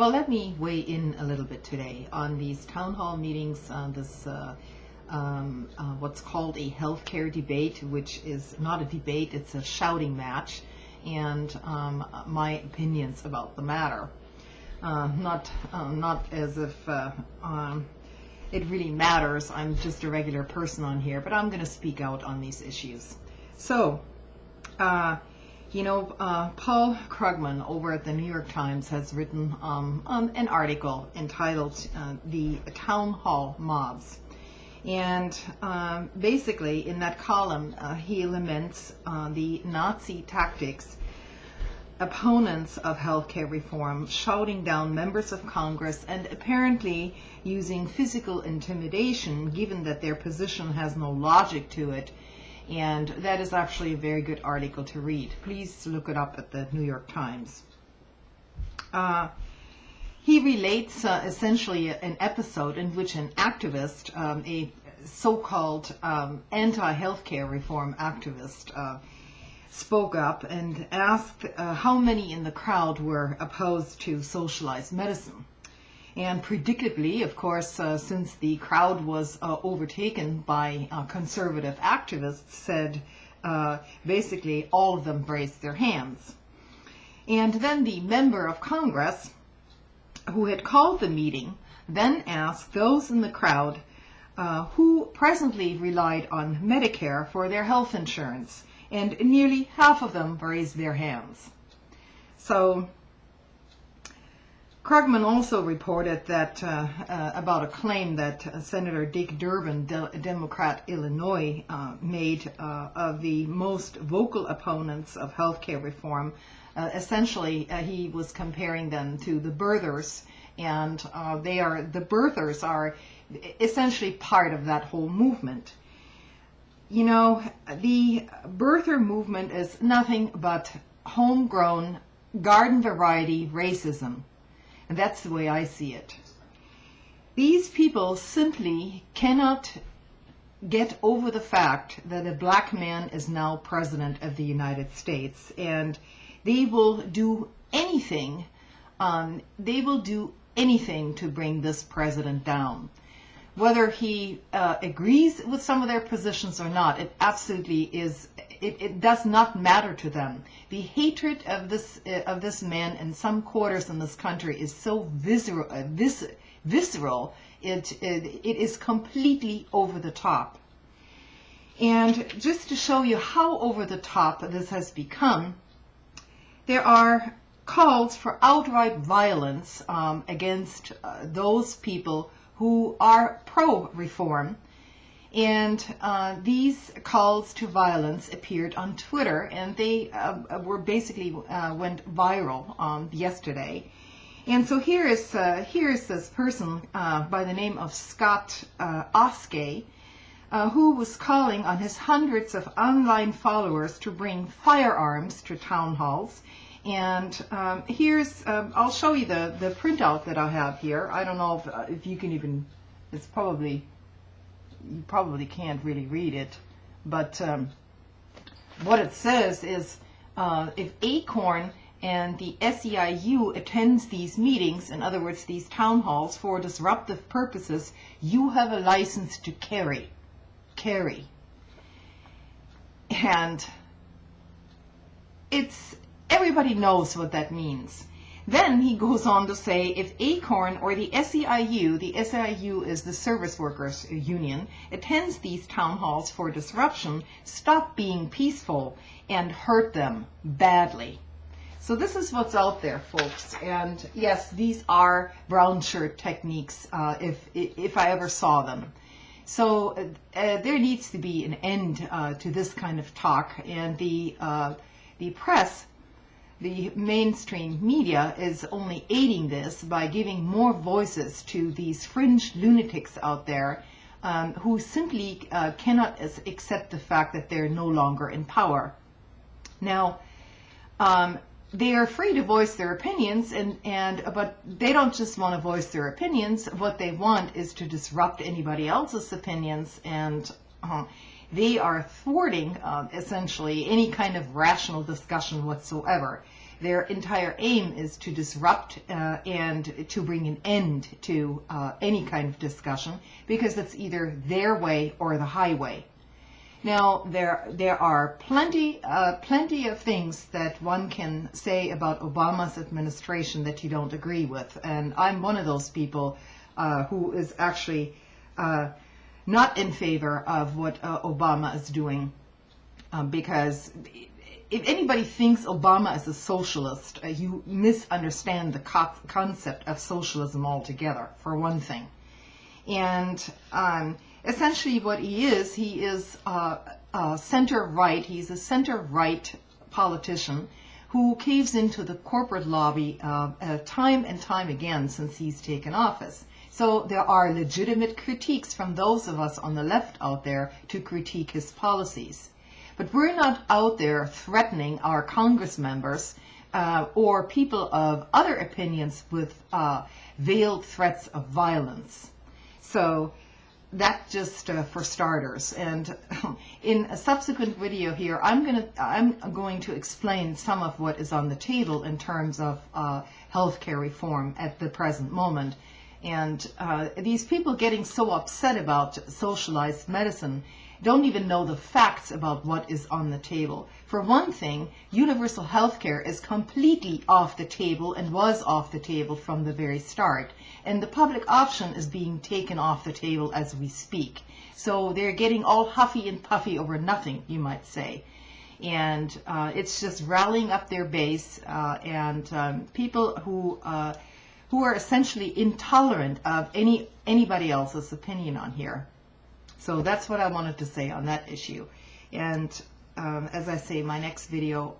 Well, let me weigh in a little bit today on these town hall meetings, what's called a healthcare debate, which is not a debate, it's a shouting match, and my opinions about the matter. Not as if it really matters. I'm just a regular person on here, but I'm going to speak out on these issues. So, Paul Krugman over at the New York Times has written an article entitled The Town Hall Mobs. And basically in that column he laments the Nazi tactics, opponents of healthcare reform shouting down members of Congress and apparently using physical intimidation, given that their position has no logic to it. And that is actually a very good article to read. Please look it up at the New York Times. He relates essentially an episode in which an activist, a so-called anti-healthcare reform activist, spoke up and asked how many in the crowd were opposed to socialized medicine. And predictably, of course, since the crowd was overtaken by conservative activists, said basically all of them raised their hands. And then the member of Congress who had called the meeting then asked those in the crowd who presently relied on Medicare for their health insurance, and nearly half of them raised their hands. So Krugman also reported that about a claim that Senator Dick Durbin, Democrat Illinois, made of the most vocal opponents of healthcare reform. Essentially, he was comparing them to the birthers, and the birthers are essentially part of that whole movement. You know, the birther movement is nothing but homegrown, garden variety racism. And that's the way I see it. These people simply cannot get over the fact that a black man is now president of the United States, and they will do anything. They will do anything to bring this president down. Whether he agrees with some of their positions or not, it absolutely is. It does not matter to them. The hatred of this man in some quarters in this country is so visceral. It is completely over the top. And just to show you how over the top this has become, there are calls for outright violence against those people who are pro-reform. And these calls to violence appeared on Twitter, and they were basically went viral yesterday. And so here is this person by the name of Scott Oskey, who was calling on his hundreds of online followers to bring firearms to town halls. And here's, I'll show you the printout that I have here. I don't know if you can even, you probably can't really read it, but what it says is if ACORN and the SEIU attends these meetings, in other words these town halls, for disruptive purposes, you have a license to carry. And everybody knows what that means. Then he goes on to say, if ACORN or the SEIU is the Service Workers Union, attends these town halls for disruption, stop being peaceful and hurt them badly. So this is what's out there, folks. And yes, these are brown shirt techniques, if I ever saw them. So there needs to be an end to this kind of talk, and the press, the mainstream media, is only aiding this by giving more voices to these fringe lunatics out there who simply cannot accept the fact that they're no longer in power. Now, they are free to voice their opinions, but they don't just want to voice their opinions. What they want is to disrupt anybody else's opinions, and they are thwarting essentially any kind of rational discussion whatsoever. Their entire aim is to disrupt and to bring an end to any kind of discussion, because it's either their way or the highway. Now, there are plenty of things that one can say about Obama's administration that you don't agree with, and I'm one of those people who is actually not in favor of what Obama is doing, because if anybody thinks Obama is a socialist, you misunderstand the concept of socialism altogether, for one thing. And essentially what he is center-right. He's a center-right politician who caves into the corporate lobby time and time again since he's taken office. So there are legitimate critiques from those of us on the left out there to critique his policies. But we're not out there threatening our Congress members or people of other opinions with veiled threats of violence. So that just for starters. And in a subsequent video here, I'm going to explain some of what is on the table in terms of healthcare reform at the present moment. And these people getting so upset about socialized medicine don't even know the facts about what is on the table. For one thing, universal health care is completely off the table and was off the table from the very start. And the public option is being taken off the table as we speak. So they're getting all huffy and puffy over nothing, you might say. And it's just rallying up their base and people who are essentially intolerant of anybody else's opinion on here. So that's what I wanted to say on that issue. And as I say, my next video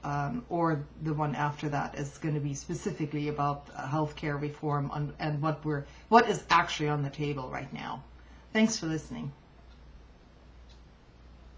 or the one after that is going to be specifically about healthcare reform and what is actually on the table right now. Thanks for listening.